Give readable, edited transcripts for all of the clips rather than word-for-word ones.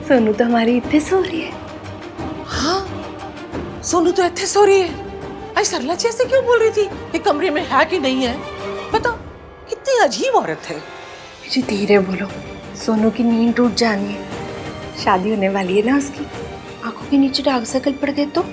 सोनू तो हमारी इतने सो रही है। हाँ, सोनू तो इतने सो रही है। आई सरला जी ऐसे क्यों बोल रही थी? ये कमरे में है कि नहीं है? बताओ, कितनी अजीब औरत है। जी धीरे बोलो, सोनू की नींद टूट जानी है। शादी होने वाली है ना उसकी। आंखों के नीचे डार्क सर्कल पड़ गए तो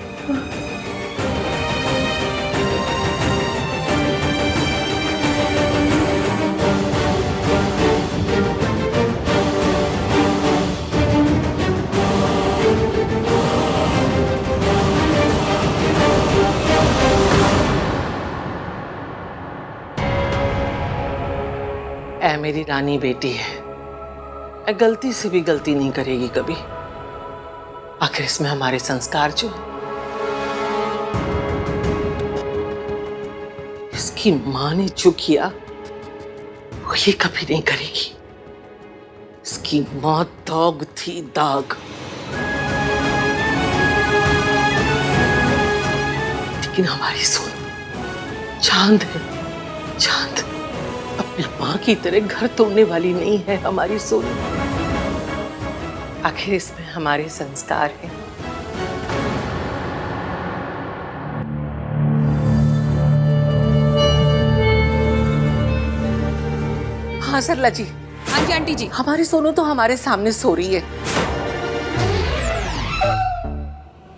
ऐ मेरी रानी बेटी है, ऐ गलती से भी गलती नहीं करेगी कभी। आखिर इसमें हमारे संस्कार जो इसकी माँ ने जो किया वो ये कभी नहीं करेगी। इसकी माँ दाग थी, दाग। लेकिन हमारी सोनू चांद है, चांद। अपनी माँ की तरह घर तोड़ने वाली नहीं है हमारी सोनू। आखिर इसमें हमारे संस्कार हैं। हाँ सरला जी। हाँ जी आंटी जी। हमारी सोनू तो हमारे सामने सो रही है।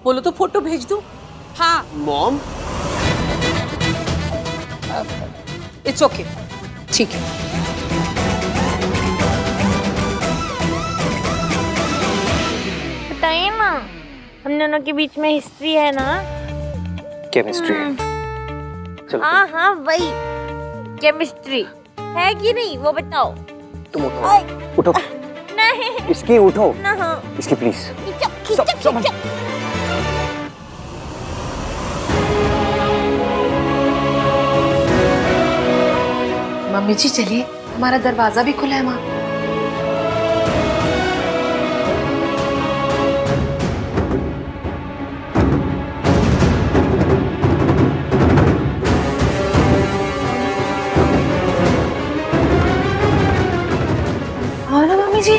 बोलो तो फोटो भेज दूं? हाँ मॉम, इट्स ओके, ठीक है। बताइए ना, हम दोनों के बीच में हिस्ट्री है ना? केमिस्ट्री है। चलो हाँ हाँ वही केमिस्ट्री है कि नहीं वो बताओ। तुम उठो, उठो। नहीं इसकी उठो, ना। इसकी प्लीज। खींचो खींचो खींचो। मम्मी जी चलिए, हमारा दरवाजा भी खुला है माँ। आओ ना मम्मी जी।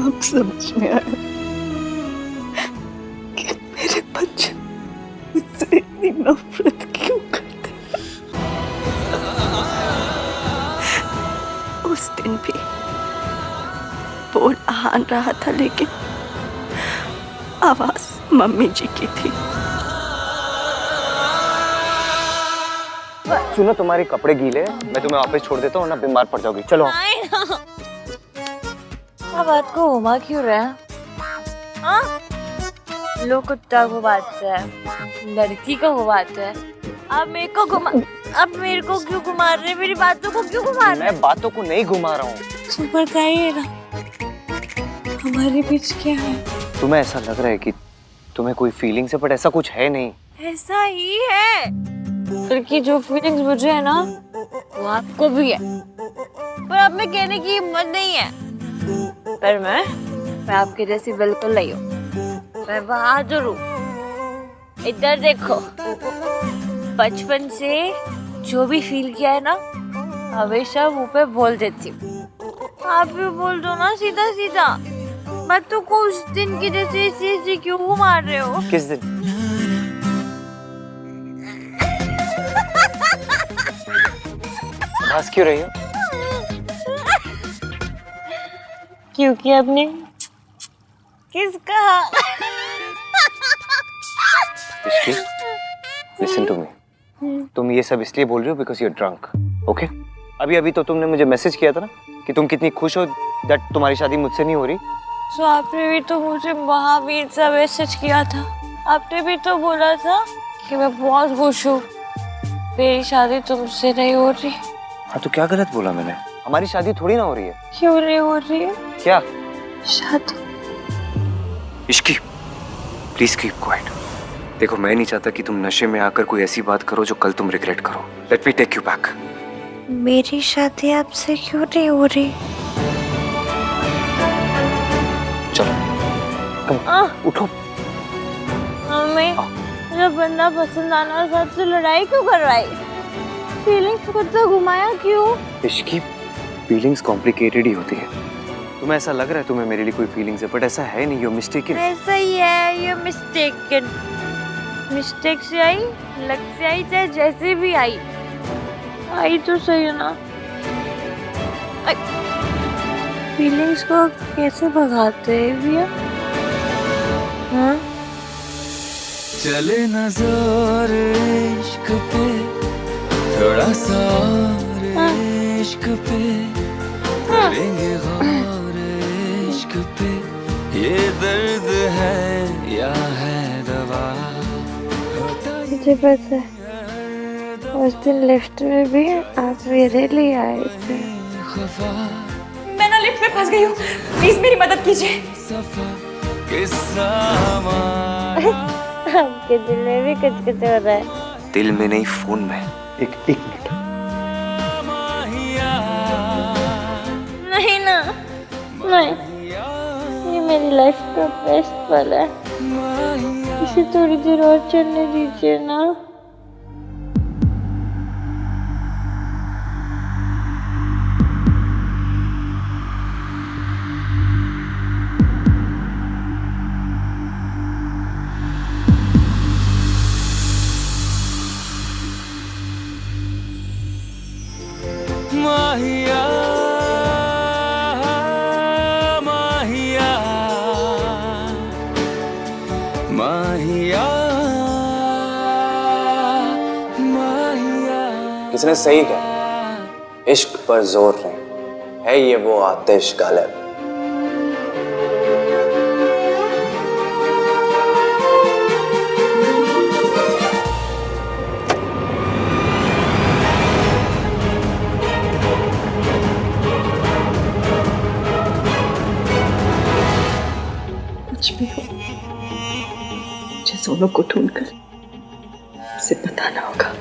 अब समझ में आया कि मेरे बच्चे मुझसे इतनी नफरत क्यों करते हैं। उस दिन भी बोल आन रहा था, लेकिन आवाज मम्मी जी की थी। सुनो, तुम्हारे कपड़े गीले हैं, मैं तुम्हें ऑफिस छोड़ देता हूँ ना, बीमार पड़ जाओगी। चलो। अब बात को घुमा क्यों रहे हैं? हाँ? लोग कुत्ता घुमाते हैं, लड़की को घुमाते हैं। अब मेरे को घुमा, अब मेरे को क्यों घुमा रहे हैं? मेरी बातों को क्यों घुमा रहे हैं? मैं बातों को नहीं घुमा रहा हूँ। तुम बताइए ना, हमारे बीच क्या है? तुम्हें ऐसा लग रहा है कि तुम्हें कोई फीलिंग है, बट ऐसा कुछ है नहीं। ऐसा ही है। लड़की जो फीलिंग्स मुझे है ना, वो आपको भी है, पर अब मैं कहने की हिम्मत नहीं है। पर मैं आपके जैसी बिल्कुल नहीं हूँ। मैं बहादुर हूँ। इधर देखो, बचपन से जो भी फील किया है ना, हमेशा मुंह पे बोल देती हूँ। आप भी बोल दो ना सीधा सीधा। बातों को उस दिन की जैसे ऐसे क्यों मार रहे हो? किस दिन? हंस क्यों रही हो? क्योंकि आपने किस कहा? Listen to me. तुम ये सब इसलिए बोल रही हो because you are drunk, okay? अभी अभी तो तुमने मुझे मैसेज किया था ना कि तुम कितनी खुश हो दैट तुम्हारी शादी मुझसे नहीं हो रही। तो आपने भी तो मुझे महावीर सा मैसेज किया था। आपने भी तो बोला था कि मैं बहुत खुश हूँ, मेरी शादी तुमसे नहीं हो रही। हाँ, तो क्या गलत बोला मैंने? हमारी शादी थोड़ी ना हो रही है। क्यों नहीं हो रही है? क्या? शादी। Ishki, please keep quiet. देखो, मैं नहीं चाहता कि तुम नशे में आकर कोई ऐसी बात करो जो कल तुम रिग्रेट करो। Let me take you back. मेरी शादी आपसे क्यों नहीं हो रही? चलो उठो। मम्मी, जब बंदा पसंद आना था तो लड़ाई क्यों करवाई? फीलिंग्स को तो घुमाया क्यों? इश्क की फीलिंग्स कॉम्प्लिकेटेड ही होती है। तुम्हें ऐसा लग रहा है तुम्हें मेरे लिए कोई फीलिंग्स है, बट ऐसा है नहीं। You mistaken. ऐसा ही है, यू मिस्टेकन। मिस्टेक से आई, लग से आई, चाहे जैसे भी आई तो सही है ना। फीलिंग्स को कैसे भगाते हैं भैया? हाँ? चले न जोर इश्क पे, थोड़ा सा और इश्क पे, करेंगे गौर इश्क पे, ये दर्द है या है दवा। मुझे पता है, उस दिन लिफ्ट में भी आप मेरे लिए आए थे। मैं ना लिफ्ट में फंस गई हूँ, प्लीज मेरी मदद कीजिए। आपके दिल में भी कुछ कुछ हो रहा है। दिल में नहीं, फोन में। एक मिनट। नहीं ना, नहीं, ये मेरी लाइफ का बेस्ट पल है। इसे थोड़ी देर और चलने दीजिए ना। माहिया माहिया माहिया माहिया। किसने सही कहा, इश्क पर जोर नहीं है, ये वो आतिश गालिब। कुछ भी हो, मुझे सोनू को ढूंढकर उसे बताना होगा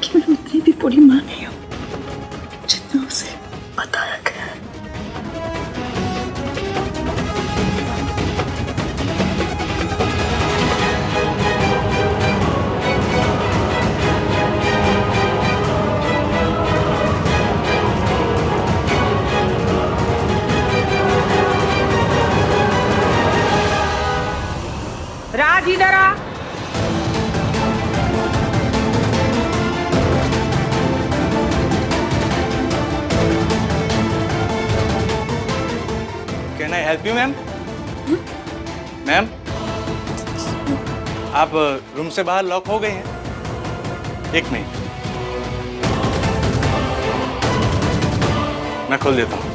कि मैं उतनी भी बुरी मां नहीं हूं जितना उसे बताया गया है। राज इधर आ। Can I help you ma'am? Ma'am, आप रूम से बाहर लॉक हो गए हैं। एक मिनट, मैं खोल देता हूँ।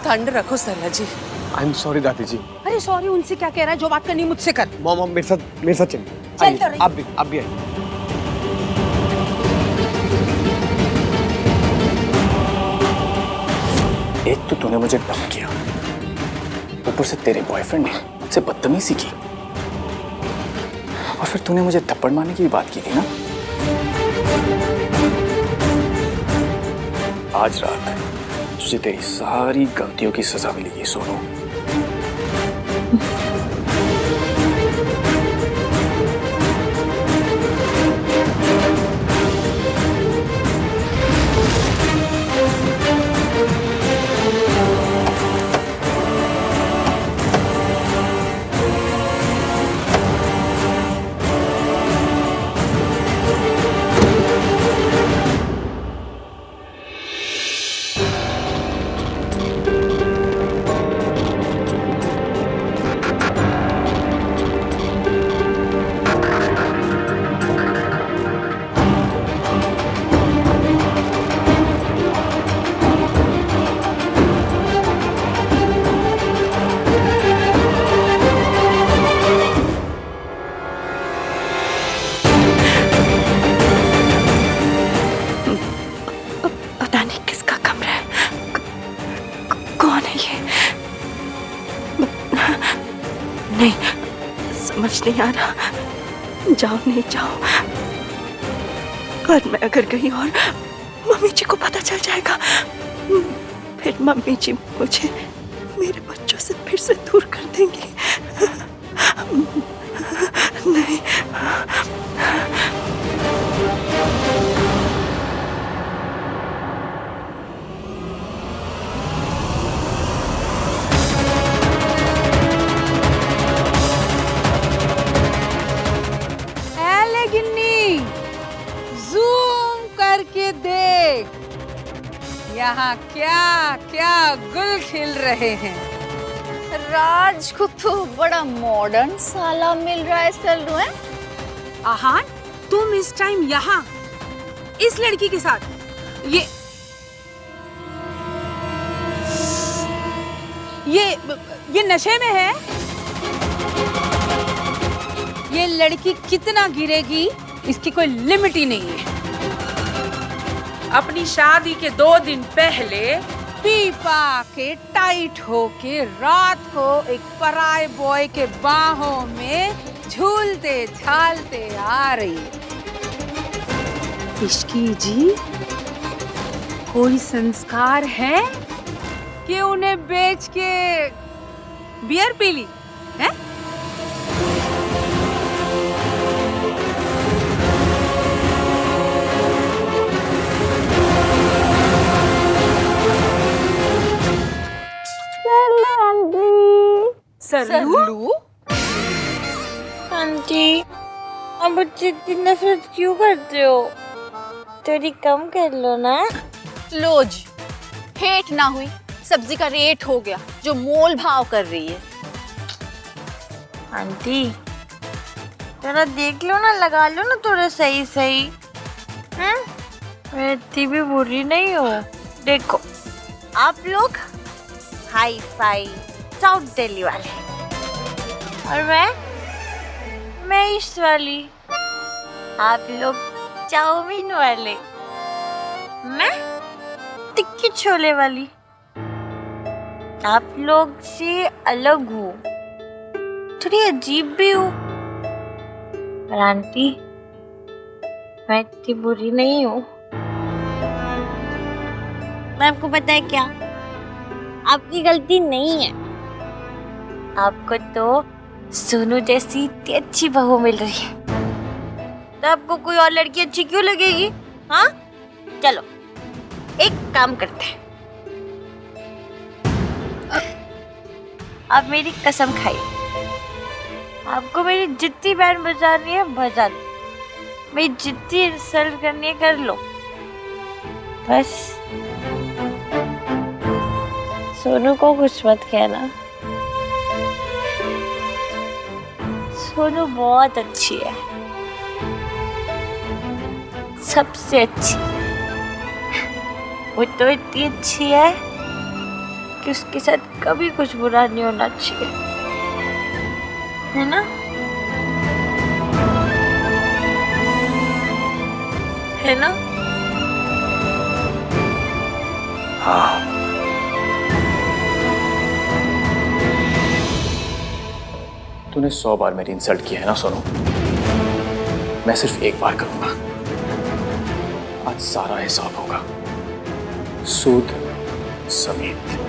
ठंड रखो सरला जी। आई एम सॉरी दादी जी। अरे सॉरी उनसे क्या कह रहा है, जो बात करनी मुझसे कर। मॉम मेरे साथ चलिए। चल तो रही। आप भी आइए। एक तो तूने मुझे डंप किया, ऊपर से तेरे बॉयफ्रेंड ने मुझसे बदतमीजी की, और फिर तूने मुझे थप्पड़ मारने की भी बात की थी ना। आज रात तुझे तेरी सारी गलतियों की सजा मिलेगी सोनू। नहीं आ रहा, जाओ नहीं जाओ। और मैं अगर गई और मम्मी जी को पता चल जाएगा, फिर मम्मी जी मुझे मेरे बच्चों से फिर से दूर कर देंगी। नहीं। गिन्नी, जूम करके देख, यहाँ क्या क्या गुल खिल रहे हैं। राज को तो बड़ा मॉडर्न साला मिल रहा है सल्लू है। आहान, तुम इस टाइम यहाँ इस लड़की के साथ ये नशे में है। ये लड़की कितना गिरेगी इसकी कोई लिमिट ही नहीं है। अपनी शादी के 2 दिन पहले पी पा के टाइट होके रात को एक पराये बॉय के बाहों में झूलते झालते आ रही है। इश्की जी, कोई संस्कार है कि उन्हें बेच के बियर पी ली है? सल्लू? आंटी, अब मुझसे इतनी नफरत क्यों करते हो? थोड़ी कम कर लो ना। लो जी, हेट ना हुई, सब्जी का रेट हो गया जो मोल भाव कर रही है। आंटी, जरा देख लो ना, लगा लो ना थोड़ा सही सही। मैं इतनी भी बुरी नहीं हूँ। देखो, आप लोग हाई फाई साउथ दिल्ली वाले और मैं ईस्ट वाली। आप लोग चाउमीन वाले, मैं टिक्की छोले वाली। आप लोग से अलग हूँ, थोड़ी अजीब भी हूँ। पर आंटी, मैं इतनी बुरी नहीं हूँ। मैं आपको पता है क्या, आपकी गलती नहीं है। आपको तो सोनू जैसी इतनी अच्छी बहू मिल रही है, तो आपको कोई और लड़की अच्छी क्यों लगेगी? हाँ, चलो एक काम करते हैं, आप मेरी कसम खाइए, आपको मेरी जितनी बैंड बजानी है बजा दो, मेरी जितनी इंसल्ट करनी है कर लो, बस सोनू को कुछ मत कहना। सोनू बहुत अच्छी है, सबसे अच्छी। वो तो इतनी अच्छी है कि उसके साथ कभी कुछ बुरा नहीं होना चाहिए, है ना? है ना? हाँ। तूने 100 बार मेरी इंसल्ट की है ना सोनू, मैं सिर्फ एक बार करूंगा। आज सारा हिसाब होगा, सूद समेत।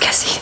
कैसी?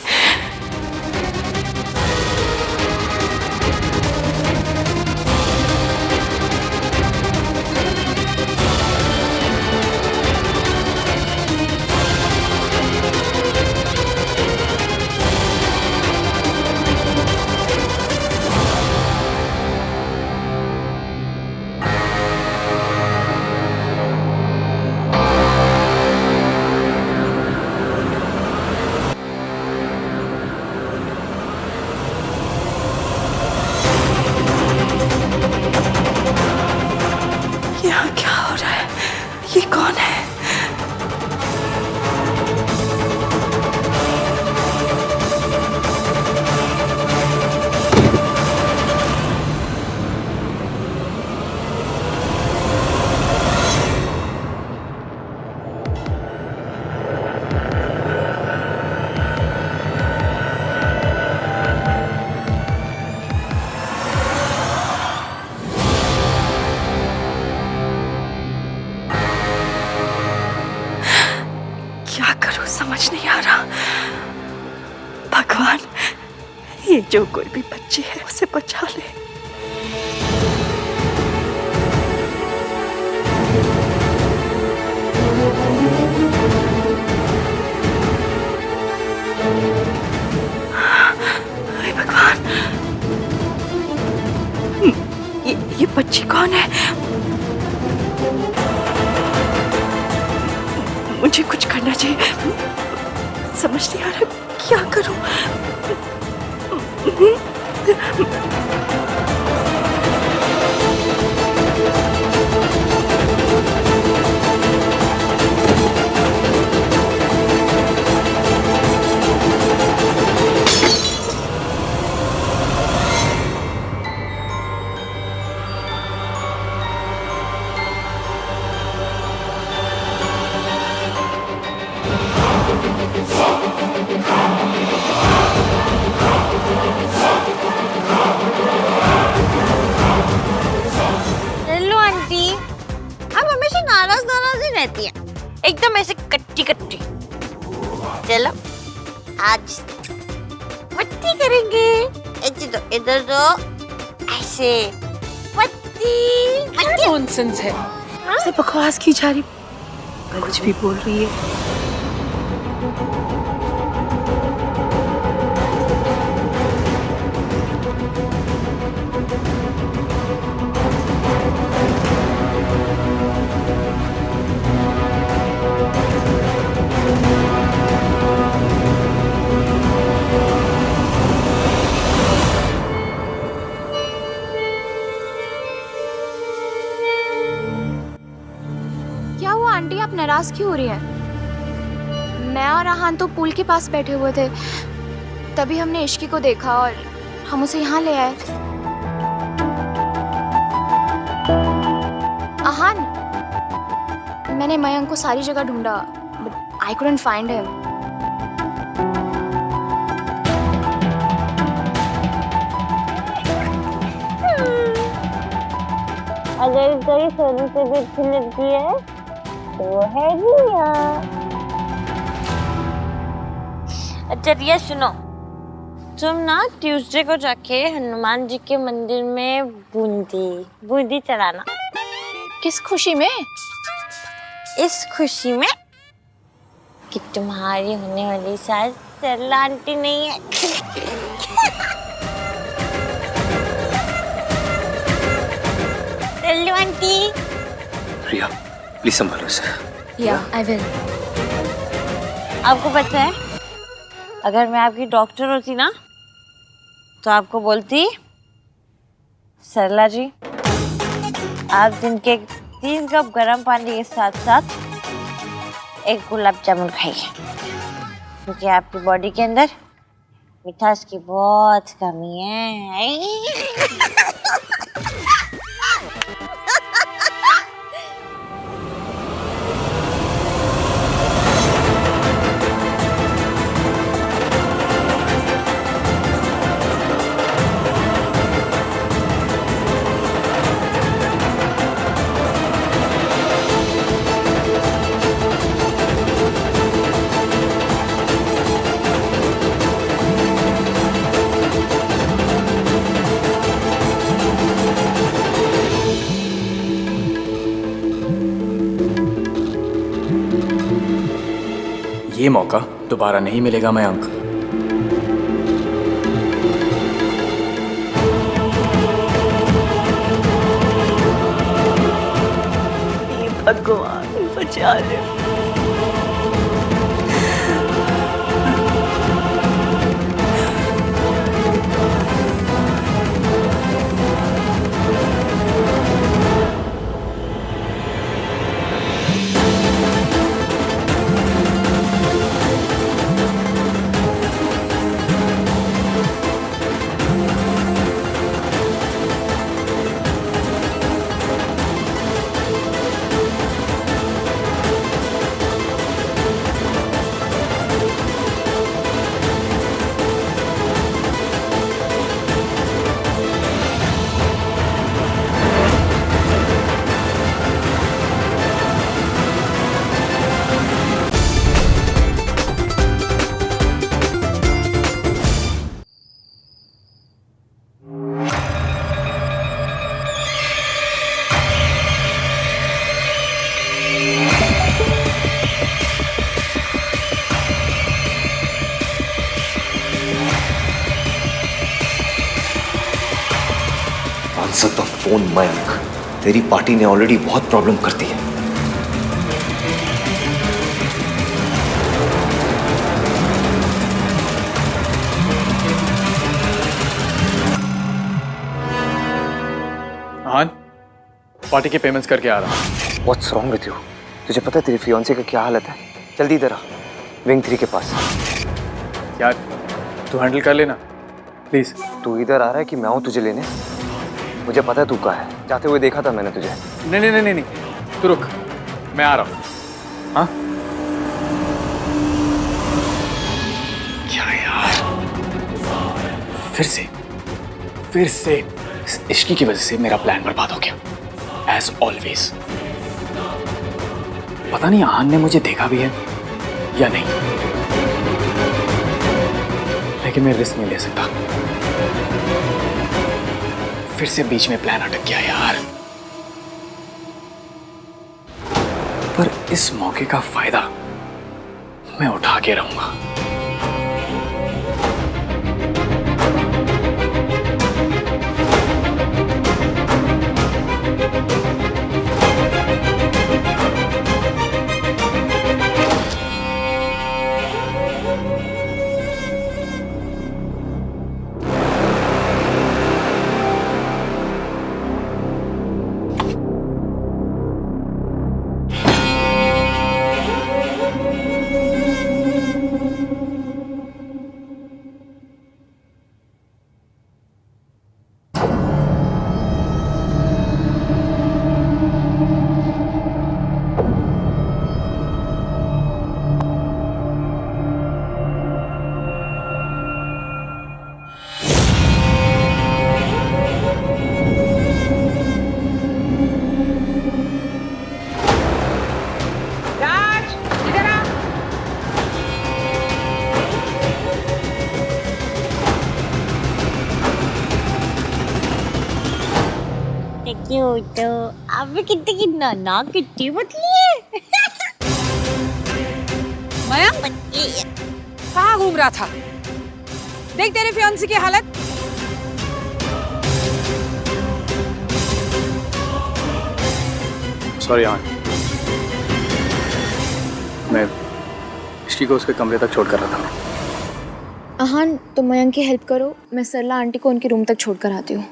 भगवान, ये जो कोई भी बच्ची है उसे बचा ले। हे भगवान, ये बच्ची कौन है? मुझे कुछ करना चाहिए, समझ नहीं आ रहा क्या करूं। हेलो आंटी, आप हमेशा नाराज नाराज ही रहती हैं, एकदम ऐसे कट्टी कट्टी। चलो आज पट्टी करेंगे, इधर दो ऐसे पट्टी पट्टी। नॉनसेंस है, से बकवास की जा रही, कुछ भी बोल रही है। क्या हुआ आंटी, आप नाराज क्यों हो रही हैं? मैं और आहान तो पूल के पास बैठे हुए थे, तभी हमने इश्की को देखा और हम उसे यहाँ ले आए। आहान, मैंने मयंक को सारी जगह ढूंढा, but I couldn't find him. अगर कोई सोनू से भी अच्छी लगती है तो वो है रिया। अच्छा रिया सुनो, तुम ना ट्यूसडे को जाके हनुमान जी के मंदिर में बूंदी चढ़ाना। किस खुशी में? इस खुशी में कि तुम्हारी होने वाली सास सरला आंटी नहीं है। Hello aunty. रिया प्लीज संभालो इसे। या आई विल। आपको पता है, अगर मैं आपकी डॉक्टर होती ना तो आपको बोलती, सरला जी आप दिन के 3 कप गर्म पानी के साथ साथ 1 गुलाब जामुन खाइए, क्योंकि आपकी बॉडी के अंदर मिठास की बहुत कमी है। ये मौका दोबारा नहीं मिलेगा मयंक। भगवान बचा ले। Answer the phone Mayank. तेरी पार्टी ने ऑलरेडी बहुत प्रॉब्लम कर दी है। आहान, पार्टी के पेमेंट्स करके आ रहा हूँ। What's wrong with you? तुझे पता है तेरी फियांसे का क्या हालत है? जल्दी इधर आ, विंग 3 के पास। यार तू हैंडल कर लेना प्लीज। तू इधर आ रहा है कि मैं आऊँ तुझे लेने? मुझे पता है तू कहाँ है, जाते हुए देखा था मैंने तुझे। नहीं नहीं नहीं नहीं, तू रुक, मैं आ रहा हूँ। हाँ क्या यार, फिर से इस इश्की की वजह से मेरा प्लान बर्बाद हो गया एज ऑलवेज। पता नहीं आहान ने मुझे देखा भी है या नहीं, लेकिन मैं रिस्क नहीं ले सकता। फिर से बीच में प्लान अटक गया यार। पर इस मौके का फायदा मैं उठा के रहूंगा। तो आप भी कितनी ना कितनी पतली है। मयंक कहाँ घूम रहा था? देख तेरे फियांसी की हालत। सॉरी आंट, मैं इश्की को उसके कमरे तक छोड़ कर रहा था। आहान, तुम मयंक की हेल्प करो, मैं सरला आंटी को उनके रूम तक छोड़ कर आती हूँ।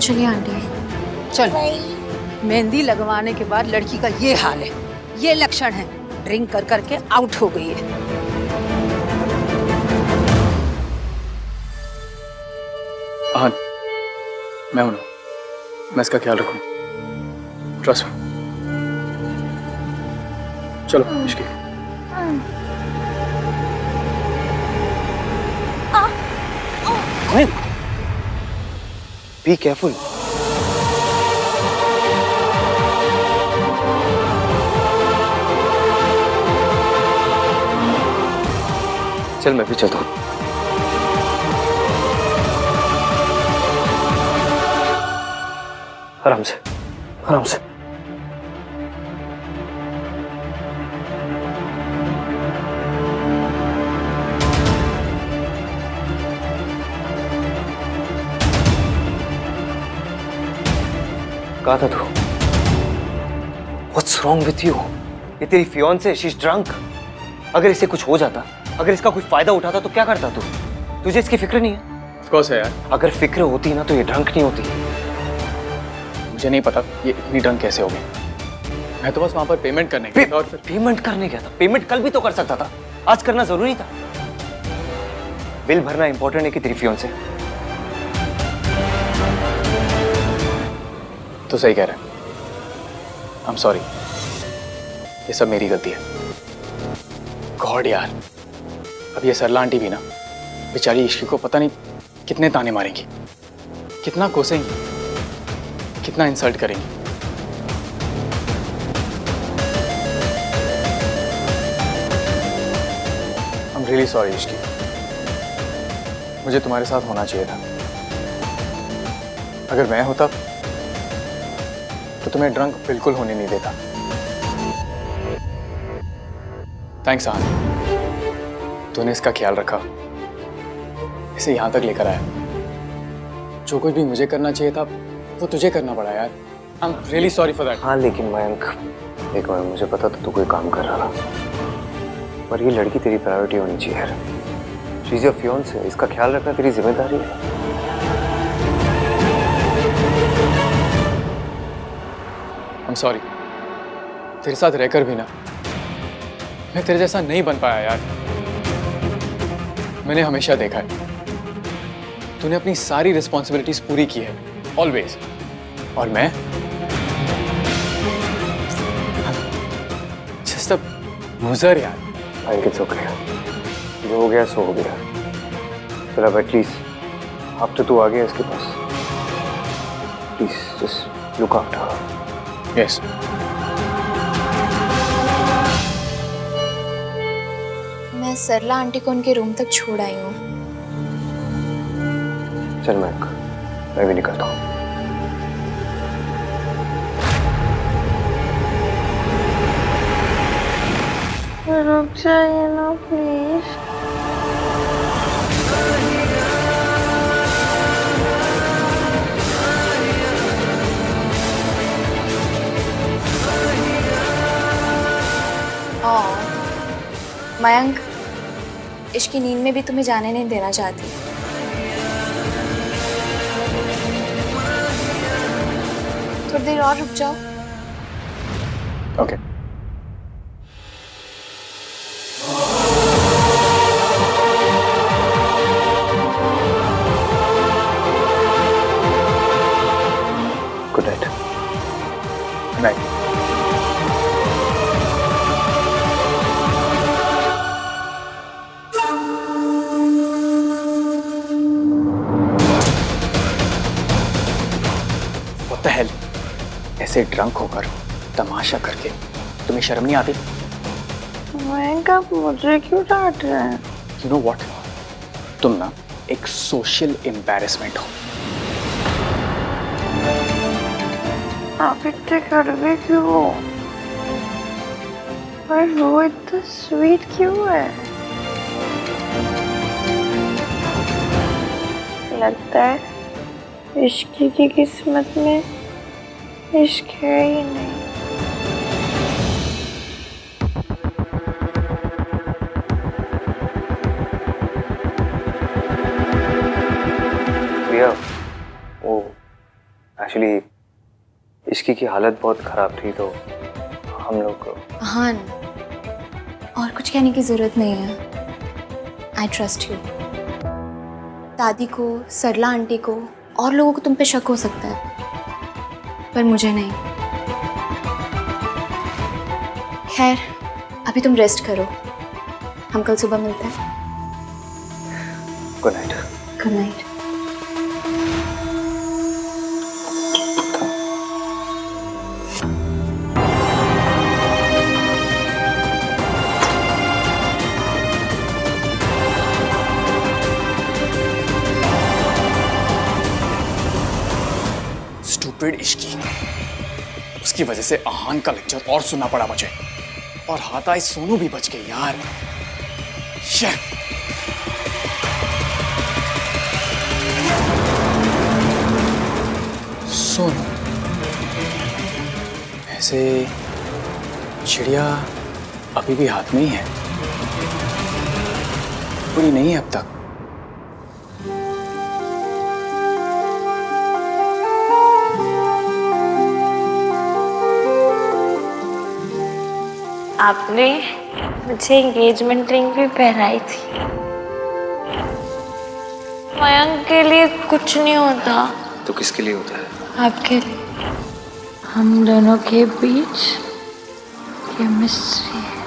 चलिए आंटी। चल। मेहंदी लगवाने के बाद लड़की का ये हाल है, ये लक्षण है, ड्रिंक कर करके आउट हो गई है। आहान, मैं हूं ना, मैं इसका ख्याल रखूं। Trust me. चलो इश्की। Be careful. चल मैं भी चलता हूँ। आराम से, आराम से। कहा था तू? What's wrong with you? ये तेरी फियांसे, she's drunk। अगर इसे कुछ हो जाता, अगर इसका कोई फायदा उठाता तो क्या करता तू? तुझे इसकी फिक्र नहीं है? Of course है यार। अगर फिक्र होती ना तो ये ड्रंक नहीं होती। मुझे नहीं पता ये इतनी ड्रंक कैसे हो गई। मैं तो बस वहां पर पेमेंट करने गया था और फिर पेमेंट करने गया था? पेमेंट कल भी तो कर सकता था, आज करना जरूरी था। बिल भरना इंपॉर्टेंट है कि तेरी फियांसे? तो सही कह रहा है। I'm sorry, ये सब मेरी गलती है। गॉड यार, अब ये सरला आंटी भी ना बेचारी इश्की को पता नहीं कितने ताने मारेंगी, कितना कोसेंगी, कितना इंसल्ट करेंगी। I'm really sorry इश्की, मुझे तुम्हारे साथ होना चाहिए था। अगर मैं होता तो तुम्हें ड्रंक बिल्कुल होने नहीं देता। थैंक्स आन, तूने इसका ख्याल रखा, इसे यहाँ तक लेकर आया। जो कुछ भी मुझे करना चाहिए था वो तुझे करना पड़ा यार। I am really sorry for that. हाँ लेकिन मयंक, एक बार मुझे पता था तू कोई काम कर रहा था, पर ये लड़की तेरी प्रायोरिटी होनी चाहिए यार। शी इज योर फियांसे, इसका ख्याल रखना तेरी जिम्मेदारी है। आई एम सॉरी, तेरे साथ रहकर भी ना मैं तेरे जैसा नहीं बन पाया यार। मैंने हमेशा देखा है तूने अपनी सारी रिस्पॉन्सिबिलिटीज पूरी की है, ऑलवेज, और मैं जस्ट अ लूजर यार। मयंक इट्स ओके, जो हो गया सो हो गया। चल अब एटलीस्ट अब तो तू आ गया इसके पास, please just look after her. Yes. मैं सरला आंटी को उनके रूम तक छोड़ आई हूँ। चल मयंक, मैं भी निकलता हूँ। रुक जाइए ना प्लीज। मयंक, इश्क की नींद में भी तुम्हें जाने नहीं देना चाहती। थोड़ी देर और रुक जाओ। Okay. Good night. Good night. What the hell? ऐसे ड्रंक होकर तमाशा करके तुम्हें शर्म नहीं आती? मयंक, आप मुझे क्यों डांट रहे हैं? You know what? तुम ना एक सोशल एम्बैरेसमेंट हो। आप इतने कड़वे क्यों हो? और वो इतना स्वीट क्यों है? लगता है इश्क की किस्मत में इश्क है ही नहीं। प्रिया, वो एक्चुअली इश्की की हालत बहुत खराब थी तो हम लोग। हान, और कुछ कहने की जरूरत नहीं है। I trust you. दादी को, सरला आंटी को, और लोगों को तुम पे शक हो सकता है, पर मुझे नहीं। खैर, अभी तुम रेस्ट करो, हम कल सुबह मिलते हैं। Good night. Good night. Stupid Ishki, उसकी वजह से आहान का लेक्चर और सुनना पड़ा मुझे, और हाथ आई सोनू भी बच गई यार। शिट। सोनू, ऐसे चिड़िया अभी भी हाथ में ही है, पूरी नहीं है अब तक। आपने मुझे एंगेजमेंट रिंग भी पहनाई थी। मयंक के लिए कुछ नहीं होता। तो किसके लिए होता है? आपके लिए। हम दोनों के बीच केमिस्ट्री है।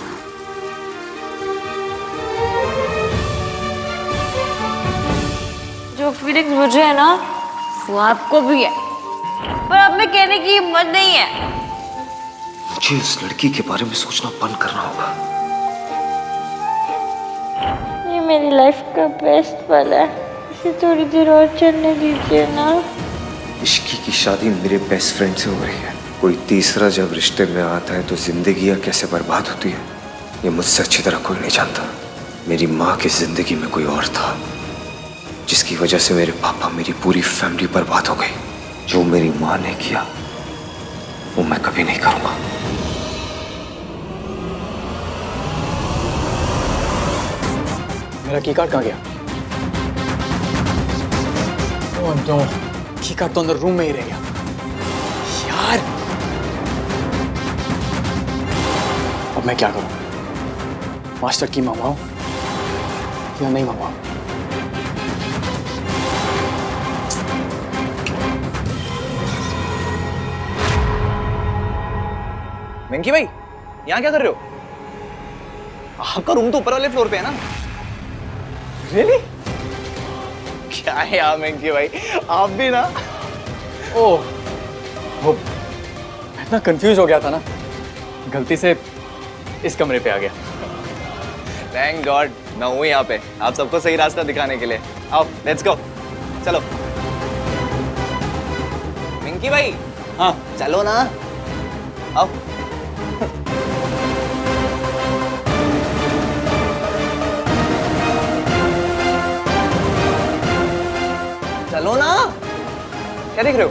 जो फीलिंग्स मुझे है ना, वो आपको भी है, पर अब में कहने की हिम्मत नहीं है। मुझे उस लड़की के बारे में सोचना बंद करना होगा। ये मेरी लाइफ का बेस्ट पल है, इसे थोड़ी देर और चलने दीजिए ना। इश्की की शादी मेरे बेस्ट फ्रेंड से हो रही है। कोई तीसरा जब रिश्ते में आता है तो जिंदगी कैसे बर्बाद होती है ये मुझसे अच्छी तरह कोई नहीं जानता। मेरी माँ की जिंदगी में कोई और था, जिसकी वजह से मेरे पापा, मेरी पूरी फैमिली बर्बाद हो गई। जो मेरी माँ ने किया वो मैं कभी नहीं करूंगा। मेरा की कार्ड कहाँ गया? ओह नो, की कार्ड तो अंदर रूम में ही रह गया। यार, अब मैं क्या करूं? मास्टर की मंगवाऊं या नहीं मंगवाऊं? वेंकी भाई, यहाँ क्या कर रहे हो? आपका रूम तो ऊपर वाले फ्लोर पे है ना? रियली? क्या है यार वेंकी भाई, आप भी ना। ओह, वो मैं इतना कंफ्यूज हो गया था ना, गलती से इस कमरे पे आ गया। थैंक गॉड मैं हूँ यहाँ पे, आप सबको सही रास्ता दिखाने के लिए। आओ लेट्स गो, चलो। वेंकी भाई, हाँ चलो ना, आओ। चलो ना, क्या देख रहे हो?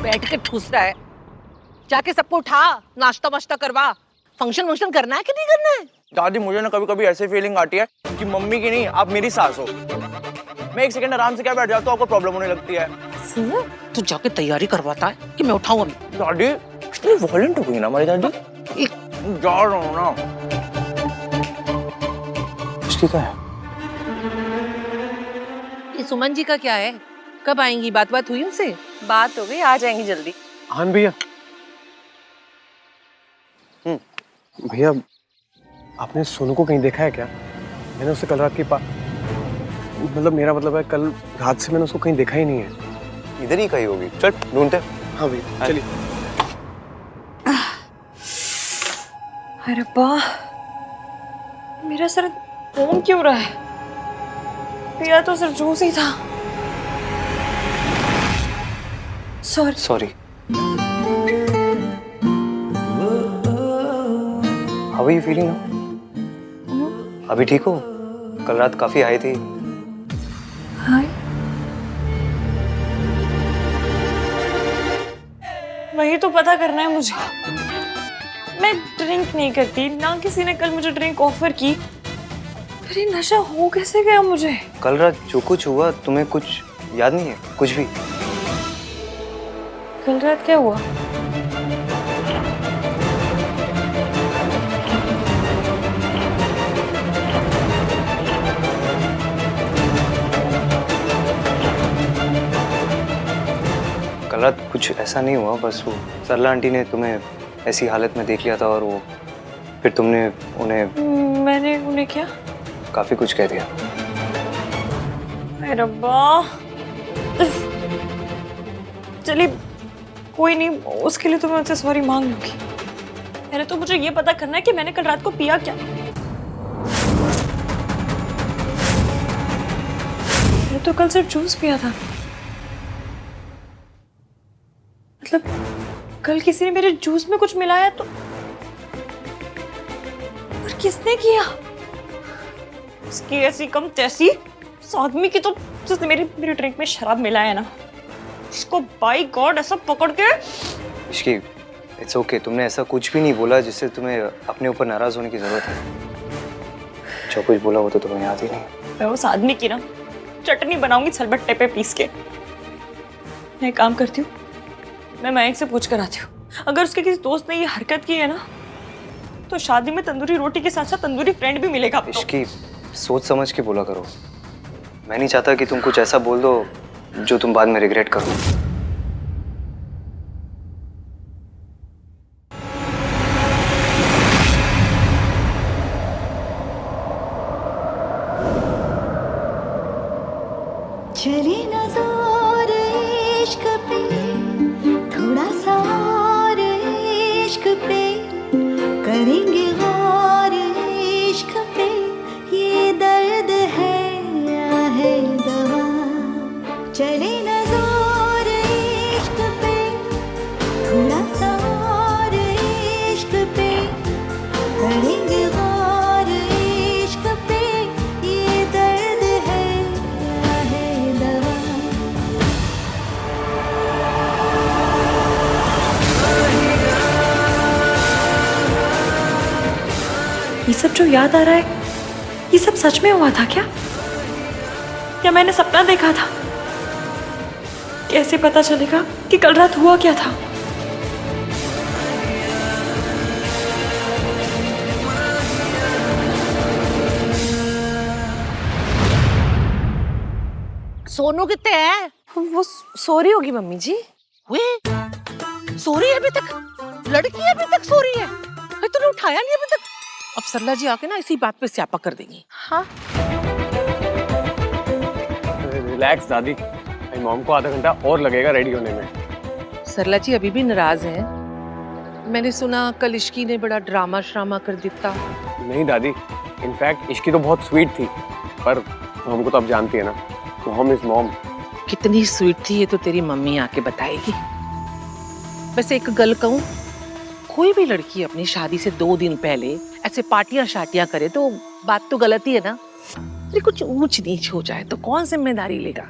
बैठ के ठूस रहा है। जाके सबको उठा, नाश्ता वाश्ता करवा। फंक्शन करना है कि नहीं करना है? दादी मुझे ना कभी कभी ऐसी फीलिंग आती है कि मम्मी की नहीं, आप मेरी सास हो। मैं एक सेकंड आराम से क्या बैठ जाता हूँ, आपको प्रॉब्लम होने लगती है। तू जाके तैयारी करवाता है कि मैं उठाऊं अभी? दादी इतनी वॉयलेंट हो गई ना हमारी दादी। जा रहा हूँ ना। उसकी क्या है? ये सुमन जी का क्या है? कब आएंगी? बात हुई उनसे? बात हो गई, आ जाएंगी जल्दी। आन भैया, भैया आपने सोनू को कहीं देखा है क्या? मैंने उसे कल रात की मतलब मेरा मतलब है कल रात से मैंने उसको कहीं देखा ही नहीं है। इधर ही कहीं होगी, चल ढूंढते। हाँ भैया चलिए। अरे वाह, मेरा सर घूम क्यों रहा है? पिया तो सिर्फ जूस ही था। Sorry. How are you feeling now? अभी ठीक हो? कल रात काफी आई थी। हाय, वही तो पता करना है मुझे। मैं ड्रिंक नहीं करती, ना किसी ने कल मुझे ड्रिंक ऑफर की। फिर ये नशा हो कैसे गया मुझे? कल रात जो कुछ हुआ तुम्हें कुछ याद नहीं है? कुछ भी? कल रात क्या हुआ? कल रात कुछ ऐसा नहीं हुआ, बस वो सरला आंटी ने तुम्हें ऐसी हालत में देख लिया था और वो फिर तुमने उन्हें। मैंने उन्हें क्या? काफी कुछ कह दिया। अरे रब्बा, चलिए कोई नहीं, उसके लिए तो मैं उनसे सॉरी मांग लूंगी। पहले तो मुझे ये पता करना है कि मैंने कल रात को पिया क्या। मैंने तो कल सिर्फ जूस पिया था। मतलब कल किसी ने मेरे जूस में कुछ मिलाया तो, पर किसने किया? उसकी ऐसी कम तैसी उस आदमी की तो, जिसने मेरे ड्रिंक में शराब मिलाया ना, उसको बाय गॉड ऐसा पकड़ के। इश्की, इट्स ओके, तुमने ऐसा कुछ भी नहीं बोला जिससे तुम्हें अपने ऊपर नाराज होने की जरूरत है। जो कुछ बोला वो तो तुम्हें याद ही नहीं। मैं उस आदमी की ना चटनी बनाऊंगी सिलबट्टे पे पीस के। मैं एक काम करती हूँ, मैं मयंक से पूछ कर आती हूँ। अगर उसके किसी दोस्त ने ये हरकत की है ना, तो शादी में तंदूरी रोटी के साथ साथ तंदूरी फ्रेंड भी मिलेगा। इश्की, सोच समझ के बोला करो। मैं नहीं चाहता कि तुम कुछ ऐसा बोल दो जो तुम बाद में रिग्रेट करो। चली नजर इश्क पे, थोड़ा सा और इश्क पे, सब जो याद आ रहा है, ये सब सच में हुआ था क्या? या मैंने सपना देखा था? कैसे पता चलेगा कि कल रात हुआ क्या था? सोनू कितने है? वो सो रही होगी मम्मी जी। वे सो रही है अभी तक? लड़की अभी तक सो रही है? भाई तूने उठाया नहीं अभी तक? अब सरला जी आके ना इसी बात पे स्यापा कर देंगी। हाँ रिलैक्स दादी, मेरी मॉम को आधा घंटा और लगेगा रेडी होने में। सरला जी अभी भी नाराज हैं। मैंने सुना कल इश्की ने बड़ा ड्रामा श्रामा कर दिया। नहीं दादी, इनफैक्ट इश्की तो बहुत स्वीट थी, पर मॉम को तो आप जानती है ना, मॉम इज मॉम। कितनी स्वीट थी ये तो तेरी मम्मी आके बताएगी। वैसे एक गल कहूं, कोई भी लड़की अपनी शादी से 2 दिन पहले ऐसे पार्टियां शाटियां करे तो बात तो गलत ही है ना। अरे कुछ ऊंच नीच हो जाए तो कौन जिम्मेदारी लेगा?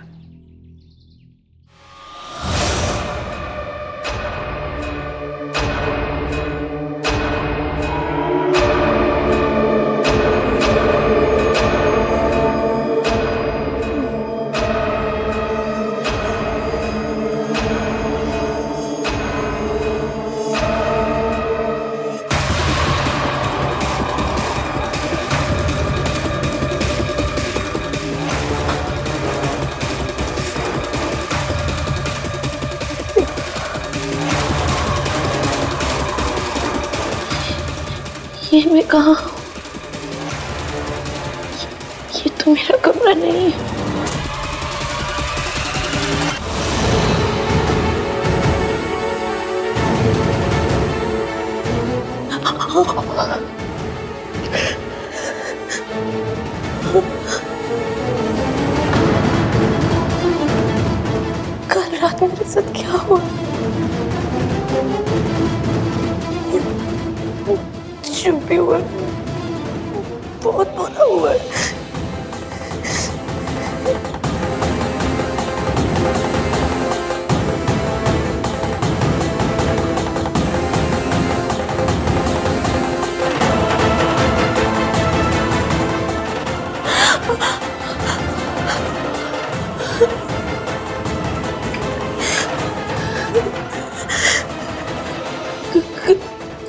ये मैं कहाँ हूँ? ये तो मेरा कमरा नहीं है। कल रात मेरे साथ क्या हुआ? जो भी हुआ बहुत बुरा हुआ है।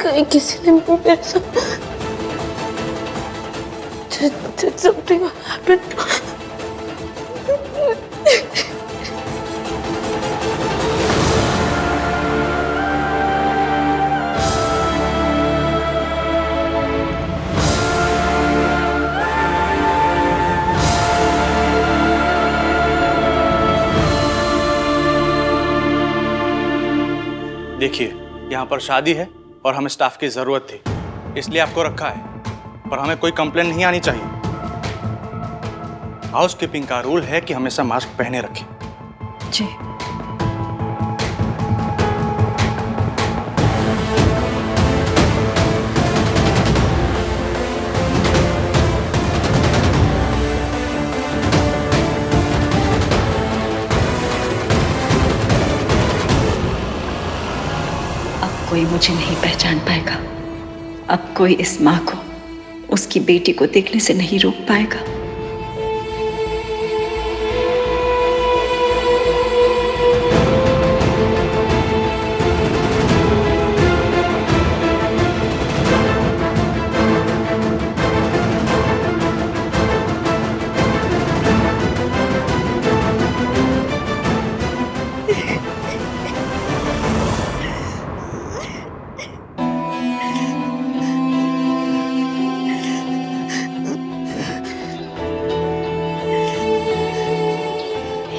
कहीं किसी ने मेरे साथ something happened. देखिए, यहाँ पर शादी है और हमें स्टाफ की जरूरत थी, इसलिए आपको रखा है, पर हमें कोई कंप्लेन नहीं आनी चाहिए। हाउसकीपिंग का रूल है कि हमेशा मास्क पहने रखें। जी। अब कोई मुझे नहीं पहचान पाएगा। अब कोई इस माँ को उसकी बेटी को देखने से नहीं रोक पाएगा।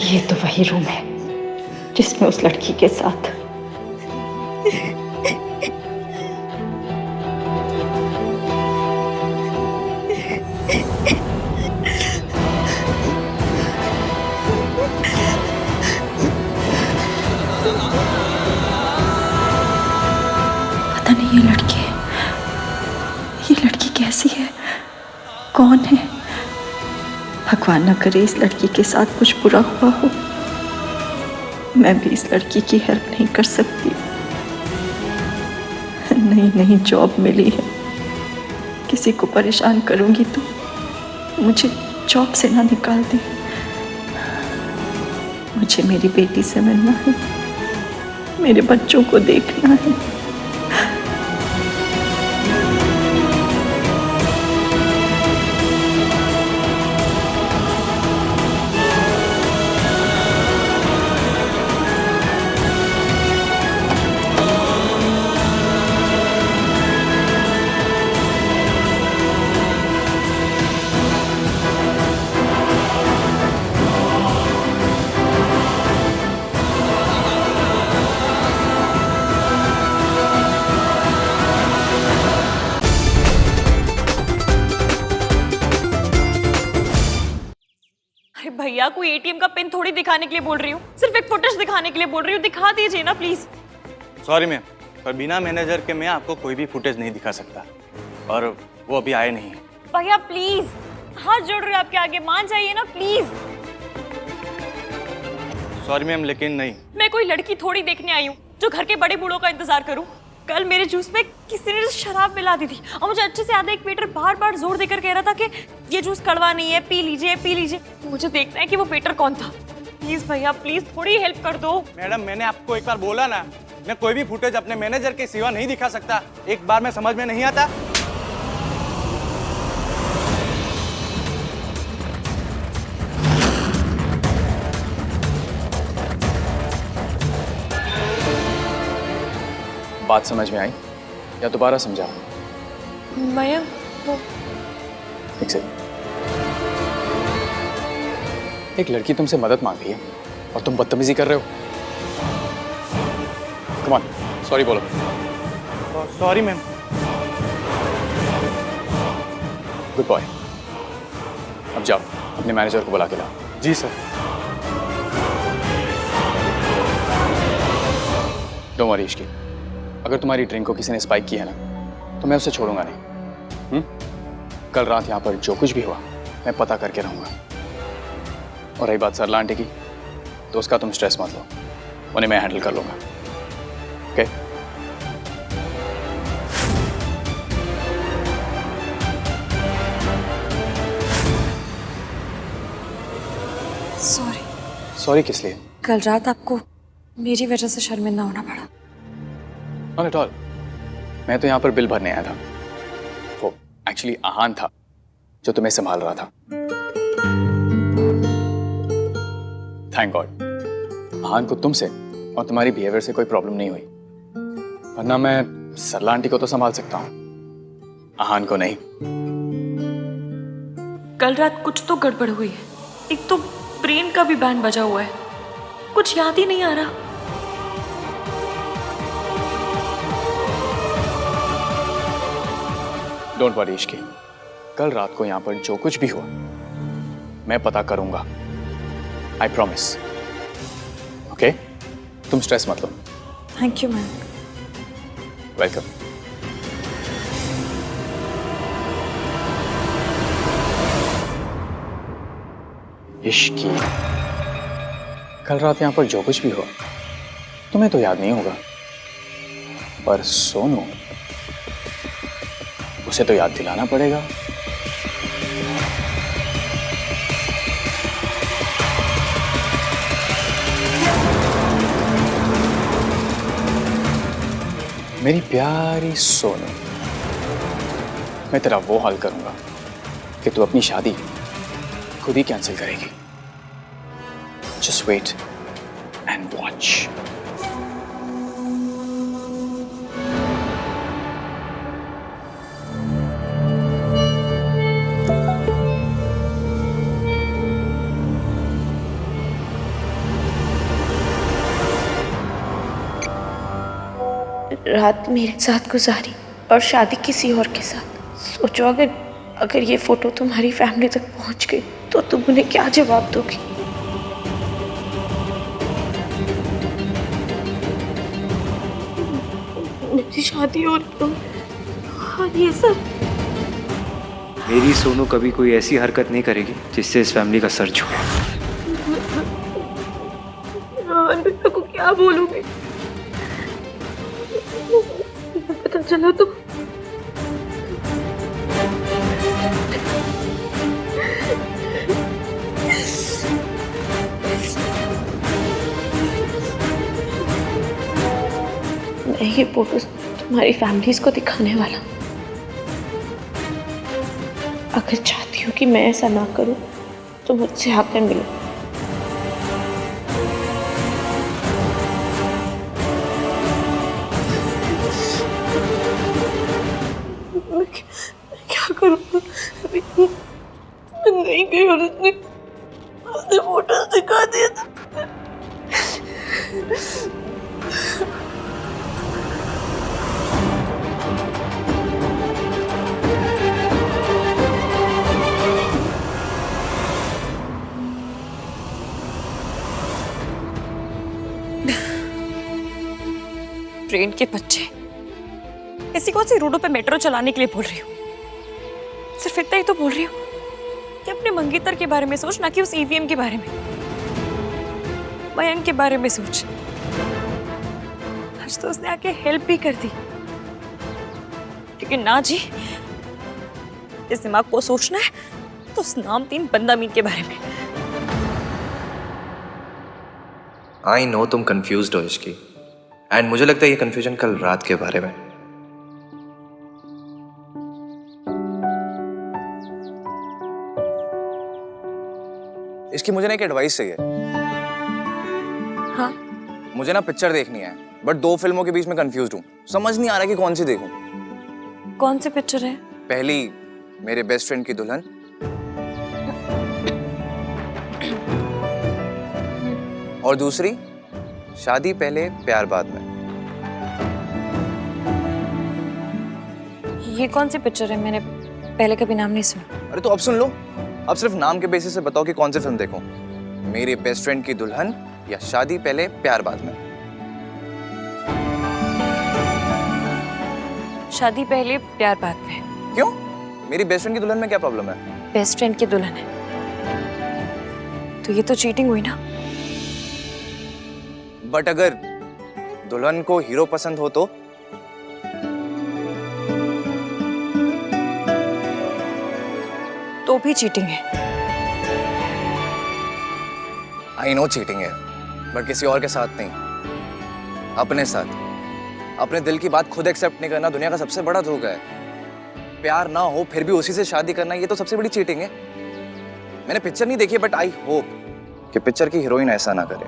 ये तो वही रूम है जिसमें उस लड़की के साथ पता नहीं ये लड़की कैसी है, कौन है? भगवान न करे इस लड़की के साथ कुछ बुरा हुआ हो। मैं भी इस लड़की की हेल्प नहीं कर सकती। नई नई जॉब मिली है, किसी को परेशान करूंगी तो मुझे जॉब से ना निकाल दे। मुझे मेरी बेटी से मिलना है, मेरे बच्चों को देखना है। भैया कोई एटीएम का पिन थोड़ी दिखाने के लिए बोल रही हूँ, सिर्फ एक फुटेज दिखाने के लिए बोल रही हूँ। दिखा दीजिए ना प्लीज। सॉरी मैम, पर बिना मैनेजर के मैं आपको कोई भी फुटेज नहीं दिखा सकता, और वो अभी आए नहीं। भैया प्लीज, हाथ जोड़ रहे हो आपके आगे, मान जाइए ना प्लीज। सॉरी मैम, लेकिन नहीं। मैं कोई लड़की थोड़ी देखने आई हूँ जो घर के बड़े बूढ़ों का इंतजार करूँ। कल मेरे जूस में किसी ने शराब मिला दी थी और मुझे अच्छे से याद है एक वेटर बार बार जोर देकर कह रहा था कि ये जूस कड़वा नहीं है, पी लीजिए पी लीजिए। मुझे देखना है कि वो वेटर कौन था। प्लीज भैया प्लीज थोड़ी हेल्प कर दो। मैडम मैंने आपको एक बार बोला ना, मैं कोई भी फुटेज अपने मैनेजर के सिवा नहीं दिखा सकता। एक बार में समझ में नहीं आता। बात समझ में आई या दोबारा समझाओ? भैया वो एक सेकंड। एक लड़की तुमसे मदद मांग रही है और तुम बदतमीजी कर रहे हो। कम ऑन, सॉरी बोलो। Sorry ma'am. Good boy. अब जाओ अपने मैनेजर को बुला के लाओ। जी सर। डोंट वरी इश्की, अगर तुम्हारी ड्रिंक को किसी ने स्पाइक किया है ना तो मैं उसे छोड़ूंगा नहीं। कल रात यहाँ पर जो कुछ भी हुआ मैं पता करके रहूंगा। और रही बात सरला आंटी की, तो उसका तुम स्ट्रेस मत लो, उन्हें मैं हैंडल कर लूंगा। ओके? सॉरी। सॉरी किस लिए? कल रात आपको मेरी वजह से शर्मिंदा होना पड़ा। Not at all. मैं तो यहाँ पर बिल भरने आया था। वो एक्चुअली आहान था जो तुम्हें संभाल रहा था। थैंक गॉड आहान को तुमसे और तुम्हारी बिहेवियर से कोई प्रॉब्लम नहीं हुई, वरना मैं सरला आंटी को तो संभाल सकता हूँ, आहान को नहीं। कल रात कुछ तो गड़बड़ हुई है। एक तो ब्रेन का भी बैंड बजा हुआ है, कुछ याद ही नहीं आ रहा। डोंट वरी इश्की, कल रात को यहाँ पर जो कुछ भी हुआ मैं पता करूंगा। I promise. ओके? तुम स्ट्रेस मत लो। Thank you ma'am. Welcome. Ishki, कल रात यहाँ पर जो कुछ भी हुआ तुम्हें तो याद नहीं होगा, पर सोनू उसे तो याद दिलाना पड़ेगा। मेरी प्यारी सोनू, मैं तेरा वो हाल करूंगा कि तू अपनी शादी खुद ही कैंसिल करेगी। Just wait and watch. रात मेरे साथ गुजारी और शादी किसी और के साथ। सोचो अगर ये फोटो तुम्हारी फैमिली तक पहुंच गई तो तुम उन्हें क्या जवाब दोगी? मेरी शादी और ये सब। मेरी सोनू कभी कोई ऐसी हरकत नहीं करेगी जिससे इस फैमिली का सर झुके। मैं को क्या बोलूंगी? पता चला तो मैं ये फोटोज तुम्हारी फैमिलीज को दिखाने वाला हूँ। अगर चाहती हो कि मैं ऐसा ना करूं तो मुझसे आकर मिलो। मैं क्या करूँगा? मैं नहीं गई और उसने फोटोज दिखा दिया था। ट्रेन के बच्चे, ऐसी कौन सी रोडों पे मेट्रो चलाने के लिए बोल रही हूँ? सिर्फ इतना ही तो बोल रही हूँ कि अपने मंगेतर के बारे में सोच, ना कि उस ईवीएम के बारे में। मयंक के बारे में सोच। आज तो उसने आके हेल्प भी कर दी, लेकिन ना जी, इस दिमाग को सोचना है तो उस नामतीन बंदा मीन के बारे में। आई नो तुम कंफ्यूज्ड हो इसकी, एंड मुझे लगता है ये कंफ्यूजन कल रात के बारे में। इसकी मुझे ना एक एडवाइस चाहिए। हाँ? मुझे ना पिक्चर देखनी है, बट 2 फिल्मों के बीच में कंफ्यूज्ड हूँ। समझ नहीं आ रहा कि कौन सी देखूं। कौन सी पिक्चर है? पहली मेरे बेस्ट फ्रेंड की दुल्हन, और दूसरी शादी पहले प्यार बाद में। ये कौन सी पिक्चर है? मैंने पहले कभी नाम नहीं सुना। अरे तो अब सुन लो। अब सिर्फ नाम के बेसिस से बताओ कि कौन सी फिल्म देखूं। मेरी बेस्ट फ्रेंड की दुल्हन या शादी पहले प्यार बाद में। शादी पहले प्यार बाद में। क्यों? मेरी बेस्ट फ्रेंड की दुल्हन में क्या प्रॉब्लम है? बेस्ट फ्रेंड की दुल्हन है तो ये तो चीटिंग हुई ना। बट अगर दुल्हन को हीरो पसंद हो तो भी चीटिंग है। आई नो चीटिंग है, बट किसी और के साथ नहीं, अपने साथ। अपने दिल की बात खुद एक्सेप्ट नहीं करना दुनिया का सबसे बड़ा धोखा है। प्यार ना हो फिर भी उसी से शादी करना, ये तो सबसे बड़ी चीटिंग है। मैंने पिक्चर नहीं देखी, बट आई होप कि पिक्चर की हीरोइन ऐसा ना करे,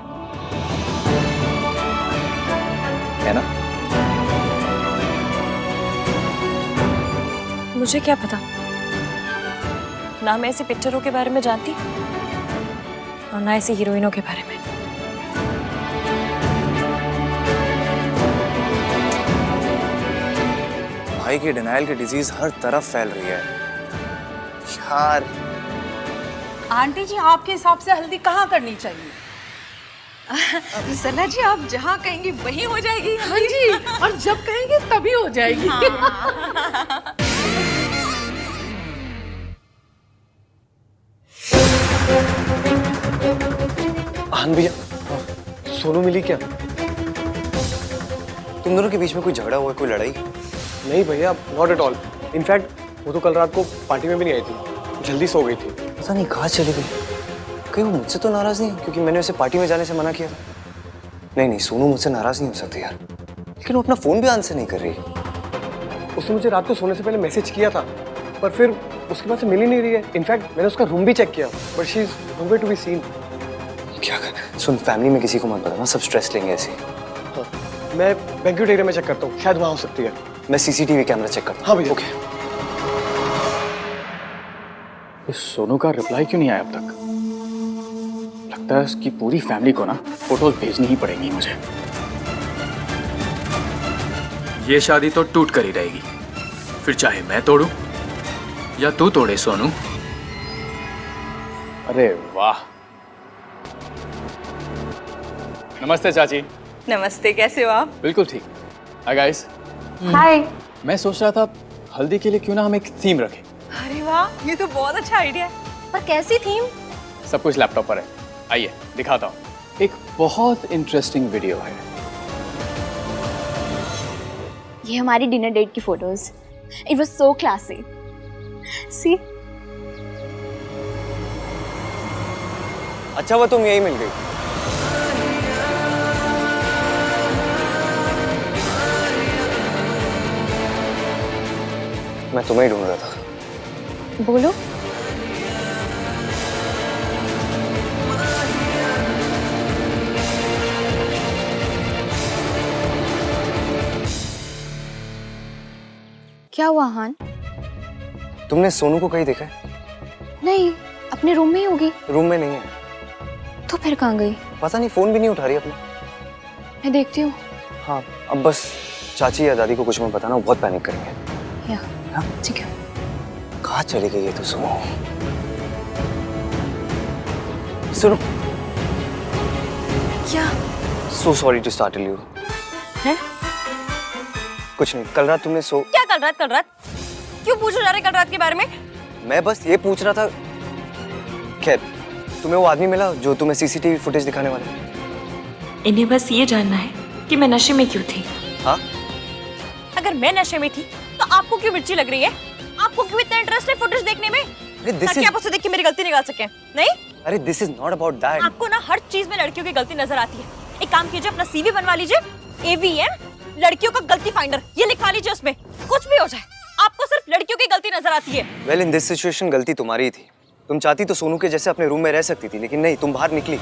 है ना? मुझे क्या पता, ना मैं ऐसी पिक्चरों के बारे में जानती और ना ऐसी हीरोइनों के बारे में। भाई की डिनायल की डिजीज हर तरफ फैल रही है यार। आंटी जी, आपके हिसाब से हल्दी कहाँ करनी चाहिए? सना जी, आप जहाँ कहेंगी वहीं हो जाएगी। हाँ जी, और जब कहेंगे तभी हो जाएगी। आन भैया, सोनू मिली क्या? तुम दोनों के बीच में कोई झगड़ा हुआ, कोई लड़ाई? नहीं भैया, नॉट एट ऑल। इनफैक्ट वो तो कल रात को पार्टी में भी नहीं आई थी, जल्दी सो गई थी। पता नहीं कहाँ चली गई। कहीं वो मुझसे तो नाराज नहीं, क्योंकि मैंने उसे पार्टी में जाने से मना किया था। नहीं, सोनू मुझसे नाराज नहीं हो सकती यार, लेकिन वो अपना फोन भी आंसर नहीं कर रही। उसने मुझे रात को सोने से पहले मैसेज किया था, पर फिर उसके बाद से मिल ही नहीं रही है। इनफैक्ट मैंने उसका रूम भी चेक किया, but she is nowhere to be seen. क्या कर? सुन, फैमिली में किसी को मत बताना, सब स्ट्रेस लेंगे ऐसे। हाँ, मैं बैंक्वेट एरिया में चेक करता हूँ, शायद वहाँ हो सकती है। मैं सीसीटीवी कैमरा चेक करता हूँ। हाँ भैया। ओके। इस सोनू का रिप्लाई क्यों नहीं आया अब तक? लगता है इसकी पूरी फैमिली को ना फोटोज भेजनी ही पड़ेंगी मुझे। ये शादी तो टूट कर ही रहेगी, फिर चाहे मैं तोड़ूं या तू तोड़े सोनू। अरे वाह। नमस्ते चाची। नमस्ते, कैसे हो आप? बिल्कुल ठीक। Hi guys. हाय। मैं सोच रहा था हल्दी के लिए क्यों ना हम एक थीम रखें। अरे वाह, ये तो बहुत अच्छा आइडिया है। पर कैसी थीम? सब कुछ लैपटॉप पर है, आइए दिखाता हूँ। एक बहुत इंटरेस्टिंग वीडियो है। ये हमारी डिनर डेट की photos. It was so classy. See. अच्छा वो तुम यही मिल गई। मैं तुम्हें ही ढूंढ रहा था। बोलो। क्या हुआ हान? तुमने सोनू को कहीं देखा है? नहीं, अपने रूम में ही होगी। रूम में नहीं है। तो फिर कहाँ गई? पता नहीं, फोन भी नहीं उठा रही अपना। मैं देखती हूँ। हाँ, अब बस चाची या दादी को कुछ मत बताना, वो बहुत पैनिक करेंगे। या, ठीक है। कहाँ चली गई है तो सुनो। सुनो। क्या? So sorry to startle you. हैं? कुछ नहीं, कल रात तुमने क्या कल रात? क्यों पूछ रहे कल रात के बारे में? मैं बस ये पूछ रहा था। खैर, तुम्हें वो आदमी मिला जो तुम्हें सीसीटीवी फुटेज दिखाने वाला? इन्हें बस ये जानना है कि मैं नशे में क्यों थी। हाँ? अगर मैं नशे में थी तो आपको क्यों मिर्ची लग रही है? आपको क्यों इतना इंटरेस्ट है फुटेज देखने में? ताकि आप उसे देख के मेरी गलती निकाल सकें? नहीं? अरे this is not about that. आपको ना हर चीज में लड़कियों की गलती नजर आती है। एक काम कीजिए, अपना सीवी बनवा लीजिए, AVM लड़कियों का गलती फाइंडर, ये लिखवा लीजिए, उसमें कुछ भी हो जाए आपको सिर्फ लड़कियों की गलती नजर आती है। वेल, इन दिस सिचुएशन गलती तुम्हारी थी। तुम चाहती तो सोनू के जैसे अपने रूम में रह सकती थी, लेकिन नहीं, तुम बाहर निकली।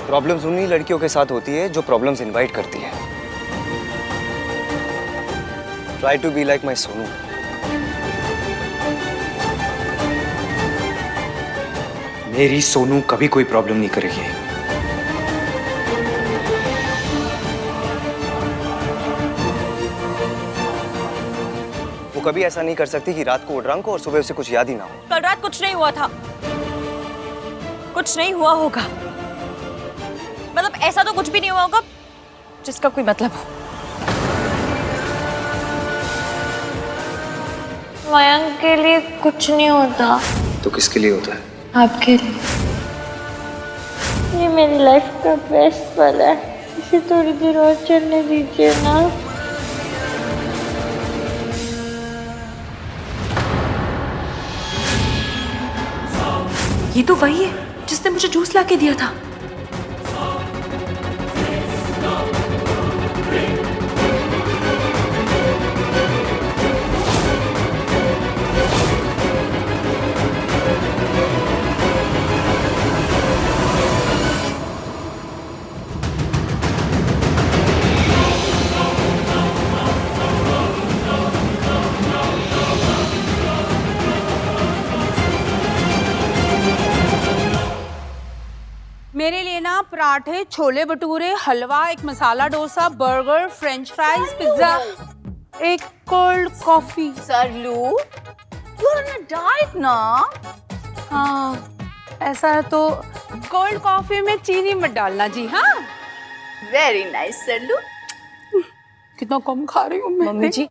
प्रॉब्लम्स उन्हीं लड़कियों के साथ होती है जो प्रॉब्लम्स इनवाइट करती है। Try to be like my Sonu. मेरी सोनू कभी कोई प्रॉब्लम नहीं करेगी। वो कभी ऐसा नहीं कर सकती कि रात को वो ड्रंक हो और सुबह उसे कुछ याद ही ना हो। कल रात कुछ नहीं हुआ था, कुछ नहीं हुआ होगा। मतलब ऐसा तो कुछ भी नहीं हुआ होगा जिसका कोई मतलब हो। मयंक के लिए कुछ नहीं होता। तो किसके लिए होता है? आपके लिए। ये मेरी लाइफ का बेस्ट पल है, इसे थोड़ी देर और चलने दीजिए ना। ये तो वही है जिसने मुझे जूस ला के दिया था। मेरे लिए ना पराठे, छोले भटूरे, हलवा, एक masala dosa, burger, French fries, pizza, एक cold coffee. Saralu, you are on a diet ना? हाँ, ऐसा है तो कोल्ड कॉफी में चीनी मत डालना जी। हाँ, वेरी नाइस सरलू। कितना कम खा रही हूँ मैं। मम्मी जी,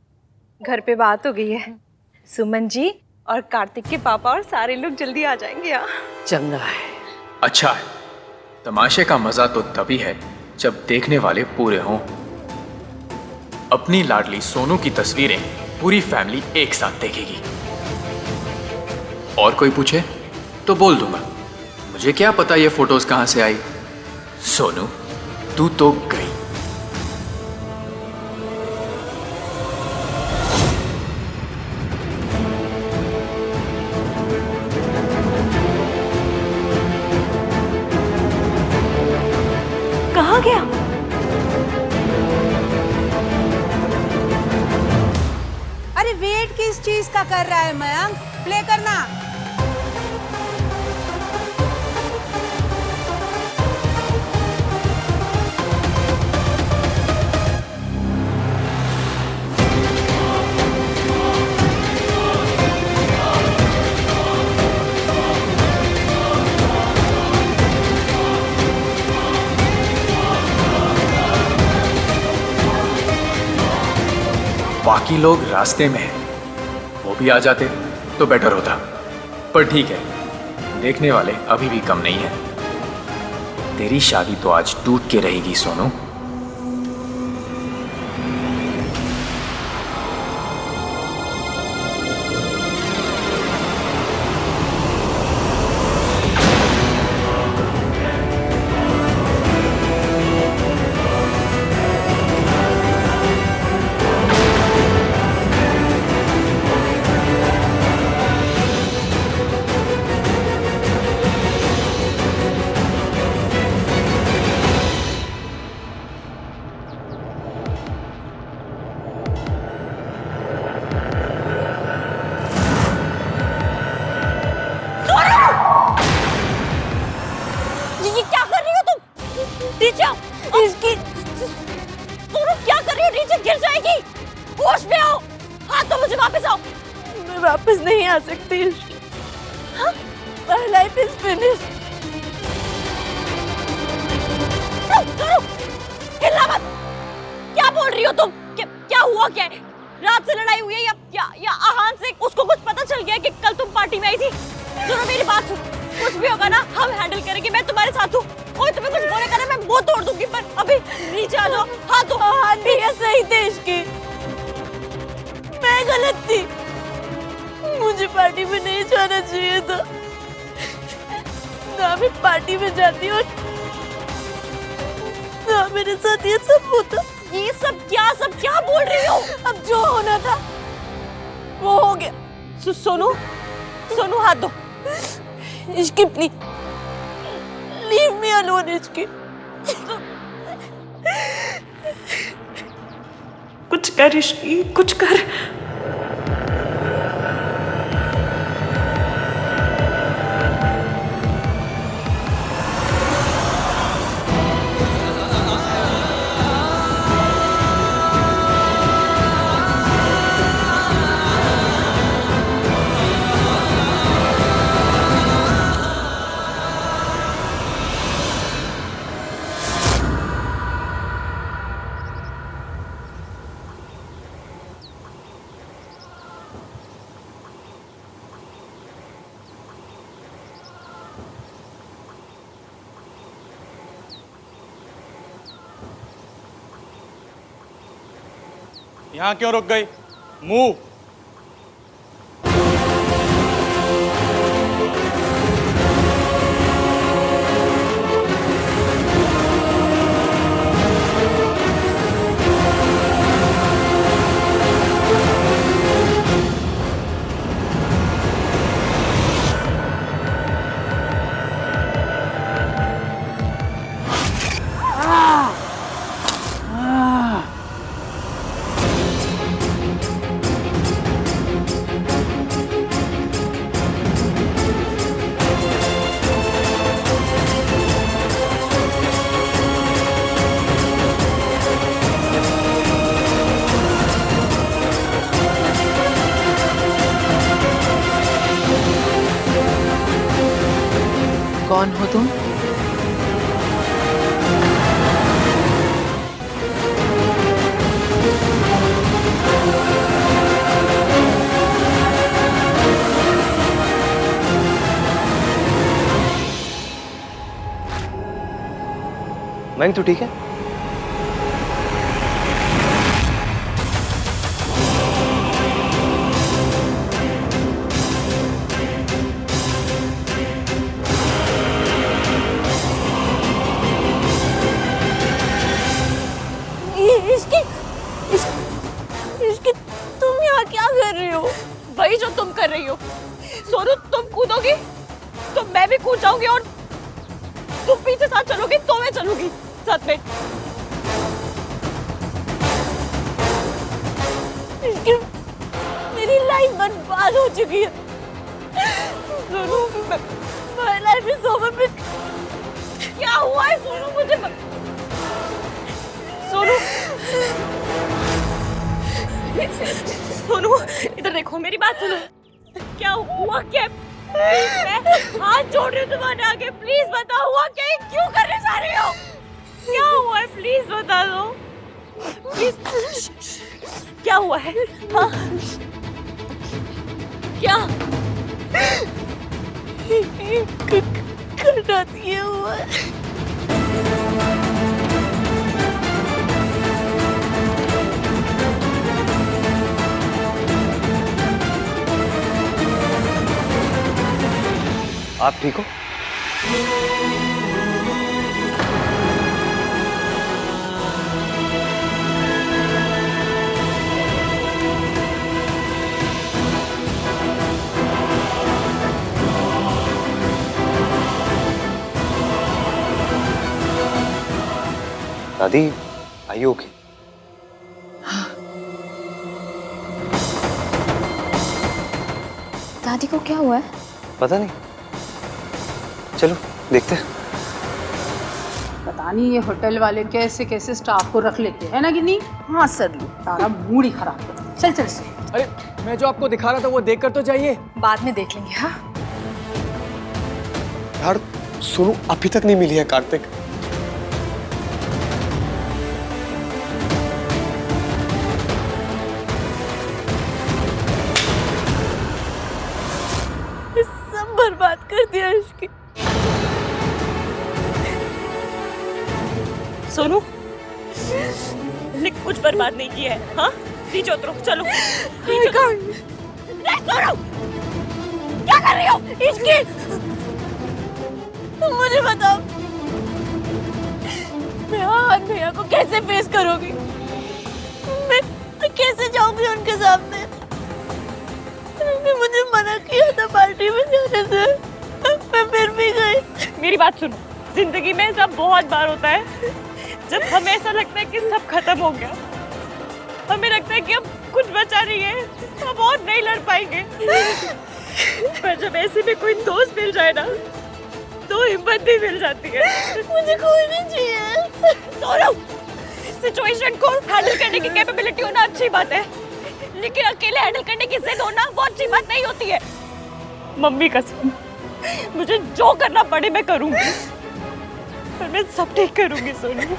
घर पे बात हो गई है। सुमन जी और कार्तिक के पापा और सारे लोग जल्दी आ जाएंगे यहाँ। चंगा है। अच्छा है, तमाशे का मजा तो तभी है जब देखने वाले पूरे हों। अपनी लाडली सोनू की तस्वीरें पूरी फैमिली एक साथ देखेगी। और कोई पूछे तो बोल दूंगा, मुझे क्या पता ये फोटोज कहां से आई। सोनू, तू तो गई। कहाँ गया? अरे वेट किस चीज का कर रहा है मयंक? प्ले करना। बाकी लोग रास्ते में हैं, वो भी आ जाते तो बेटर होता, पर ठीक है, देखने वाले अभी भी कम नहीं है। तेरी शादी तो आज टूट के रहेगी सोनू। वापस नहीं आ सकती। My life is finished. हिलना मत। क्या बोल रही हो तुम? क्या हुआ? क्या है? रात से लड़ाई हुई है या आहान से उसको कुछ पता चल गया कि कल तुम पार्टी में आई थी? सुनो मेरी बात सुन, कुछ भी होगा ना हम हैंडल करेंगे, मैं तुम्हारे साथ हूँ। कोई तुम्हें कुछ बोलेगा ना मैं मुंह तोड़ दूंगी, पर अभी नीचे आ जाओ। हाँ तो भैया सही थे इसके, मैं गलत थी, मुझे पार्टी में नहीं जाना चाहिए था। ना मैं पार्टी में जाती और ना मेरे साथ ये सब होता। ये सब क्या बोल रही हो? अब जो होना था वो हो गया। सोनू हाथ दो। Ishki please leave me alone. Ishki कुछ कर इश्की, कुछ कर। यहाँ क्यों रुक गई? मूव। कौन हो तुम? मयंक तू ठीक है? इसकी तुम यहाँ क्या कर रही हो? वही जो तुम कर रही हो। सोनू तुम कूदोगी तो मैं भी कूद जाऊंगी, और तुम पीछे साथ चलोगी तो मैं चलूंगी साथ में। मेरी लाइफ बर्बाद हो चुकी है। Sonu my life is over. क्या हुआ है सोनू? मुझे सोनू इधर देखो, मेरी बात सुनो। क्या हुआ? क्या मैं हाथ जोड़ रही हूँ तुम्हारे आगे, प्लीज बताओ हुआ क्या? क्यों करने जा रही हो? क्या हुआ है? प्लीज बता दो प्लीज। क्या हुआ है? हाँ क्या करना दिया हुआ है। आप ठीक हो? दादी आर यू ओके? दादी को क्या हुआ है? पता नहीं, चलो देखते हैं। पता नहीं ये होटल वाले कैसे कैसे स्टाफ को रख लेते हैं ना गिन्नी। हाँ सर, सारा मूड ही खराब कर। चल चल अरे मैं जो आपको दिखा रहा था वो देख कर तो जाइए। बाद में देख लेंगे। हाँ यार सोनू अभी तक नहीं मिली है कार्तिक। सब बर्बाद कर दिया इसकी। सोनू ने कुछ बर्बाद नहीं किया है। हाँ नीचे उतरो, चलो नीचे उतरो। सोनू क्या कर रही हो? इसकी तुम मुझे बताओ, मैं आहान भैया को कैसे फेस करूंगी? मैं कैसे जाऊंगी उनके सामने? उन्होंने मुझे मना किया था पार्टी में जाने से, मैं फिर भी गई। मेरी बात सुनो, जिंदगी में ऐसा बहुत बार होता है जब हमें ऐसा लगता है कि सब खत्म हो गया, हमें लगता है कि अब कुछ बचा नहीं है, अब और नहीं लड़ पाएंगे। पर जब ऐसे में कोई दोस्त मिल जाए ना तो हिम्मत भी मिल जाती है। मुझे कोई नहीं चाहिए। सोनू, सिचुएशन को हैंडल करने की कैपेबिलिटी होना अच्छी बात है, लेकिन अकेले हैंडल करने की जिद होना वो अच्छी बात नहीं होती है। मम्मी कसम, मुझे जो करना पड़े मैं करूंगी, पर मैं सब ठीक करूंगी सोनू।